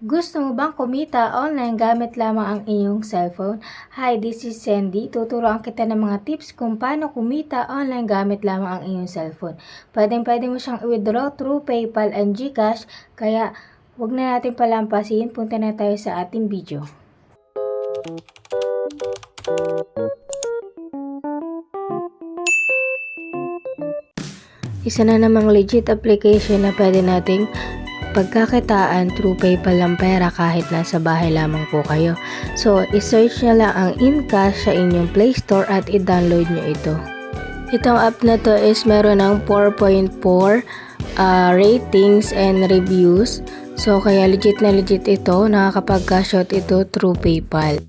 Gusto mo bang kumita online gamit lamang ang iyong cellphone? Hi, this is Sandy. Tuturuan kita ng mga tips kung paano kumita online gamit lamang ang iyong cellphone. Pwede mo siyang i-withdraw through PayPal and GCash, kaya huwag na natin palampasin. Punta na tayo sa ating video. Isa na namang legit application na pwede nating pagkakitaan through PayPal ang pera kahit nasa bahay lamang po kayo. So, isearch nyo lang ang InCash sa inyong Play Store at i-download nyo ito. Itong app na to is meron ng 4.4 ratings and reviews. So, kaya legit na legit ito. Nakakapag-cash out ito through PayPal.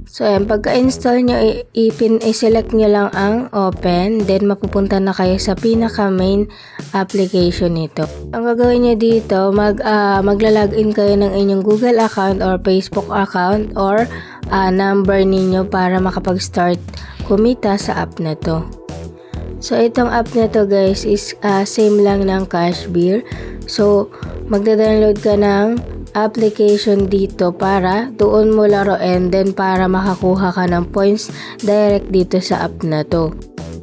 So, ayan, pagka-install nyo, i-select nyo lang ang open, then mapupunta na kayo sa pinaka-main application nito. Ang gagawin nyo dito, magla-login kayo ng inyong Google account or Facebook account or number ninyo para makapag-start kumita sa app na to. So, itong app na to guys is same lang ng Cashbeer. So, magda-download ka ng application dito para doon mo laruin, then para makakuha ka ng points direct dito sa app na to.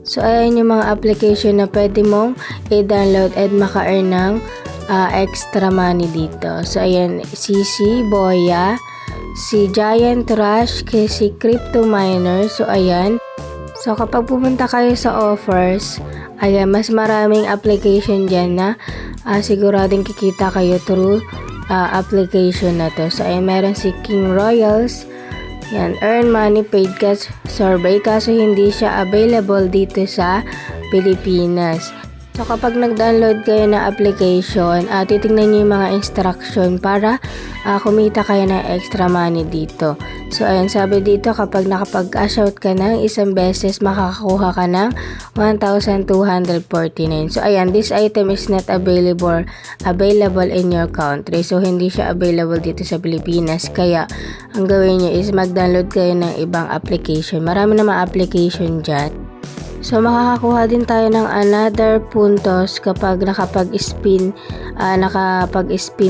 So, ayan yung mga application na pwede mong i-download at maka-earn ng extra money dito. So, ayan, si Boya, si Giant Rush, si Crypto Miner. So, ayan. So, kapag pupunta kayo sa offers, ayan, mas maraming application dyan na siguradong kikita kayo through application na to. So, ay meron si King Royals. Yan, earn money paid cash survey, kaso hindi siya available dito sa Pilipinas. So, kapag nag-download kayo ng application, titignan nyo yung mga instruction para kumita kayo ng extra money dito. So, ayan, sabi dito, kapag nakapag-cash out ka ng isang beses, makakakuha ka ng 1,249. So, ayan, this item is not available in your country. So, hindi siya available dito sa Pilipinas. Kaya, ang gawin nyo is mag-download kayo ng ibang application. Marami namang application dyan. So, makakakuha din tayo ng another puntos kapag nakapag-spin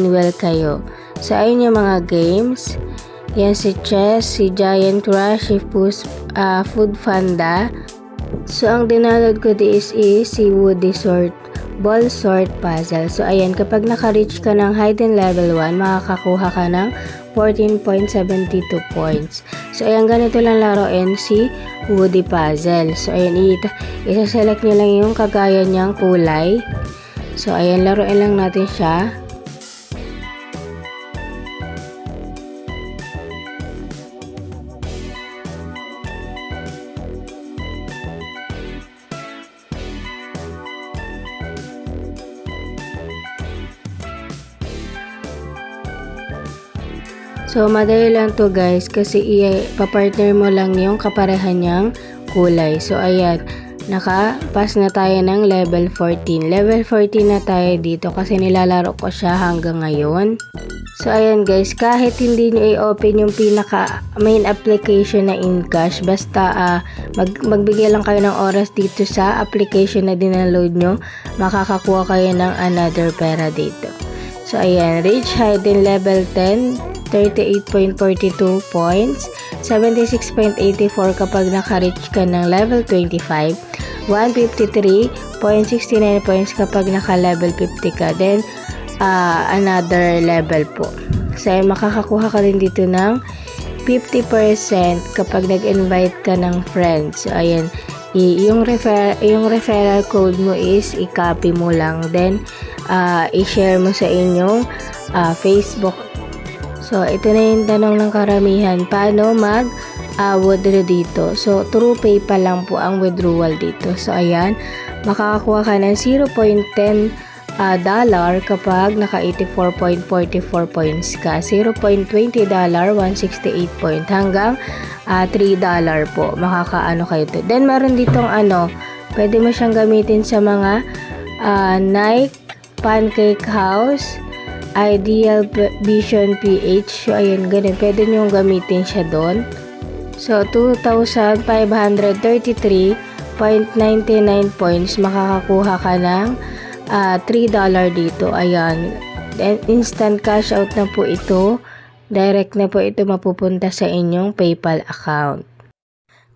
wheel kayo. So, ayun yung mga games. Yan si Chess, si Giant Rush, si Food Panda. So, ang dinaload ko is si Woody Ball Sort Puzzle. So, ayan, kapag naka-reach ka ng hidden level 1, makakakuha ka ng 14.72 points. So, ayan, ganito lang laruin si Woody Puzzle. So, ayan, isa-select nyo lang yung kagaya niyang kulay. So, ayan, laruin lang natin siya. So, madali lang to guys kasi ipapartner mo lang yung kaparehan niyang kulay. So, ayan, nakapass na tayo ng level 14. Level 14 na tayo dito kasi nilalaro ko siya hanggang ngayon. So, ayan guys, kahit hindi nyo i-open yung pinaka main application na InCash, basta magbigay lang kayo ng oras dito sa application na dinaload nyo, makakakuha kayo ng another pera dito. So, ayan, reach hidden level 10. 38.42 points, 76.84 kapag naka-reach ka ng level 25, 153.69 points kapag naka-level 50 ka, then another level po. So, makakakuha ka din dito ng 50% kapag nag-invite ka ng friends. So, ayan, yung referral code mo is i-copy mo lang, then i-share mo sa inyong Facebook. So, ito na yung tanong ng karamihan. Paano mag-withdraw dito? So, through PayPal lang po ang withdrawal dito. So, ayan. Makakakuha ka ng 0.10 dollar kapag naka 84.44 points ka. 0.20 dollar, 168 point. Hanggang 3 dollar po. Makakaano kayo to. Then, meron ditong pwede mo siyang gamitin sa mga Nike, Pancake House, Ideal Vision PH. So, ayun, ganun. Pwede nyo gamitin siya doon. So, 2,533.99 points. Makakakuha ka ng $3 dito. Ayan. Then, instant cash out na po ito. Direct na po ito mapupunta sa inyong PayPal account.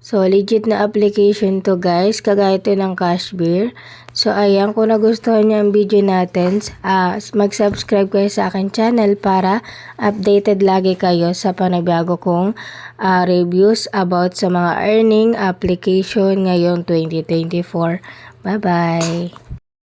So, legit na application to guys. Kagaya ito ng Cashbear. So, ayan. Kung nagustuhan niyo ang video natin, mag-subscribe kayo sa akin channel para updated lagi kayo sa panabago kong reviews about sa mga earning application ngayong 2024. Bye-bye!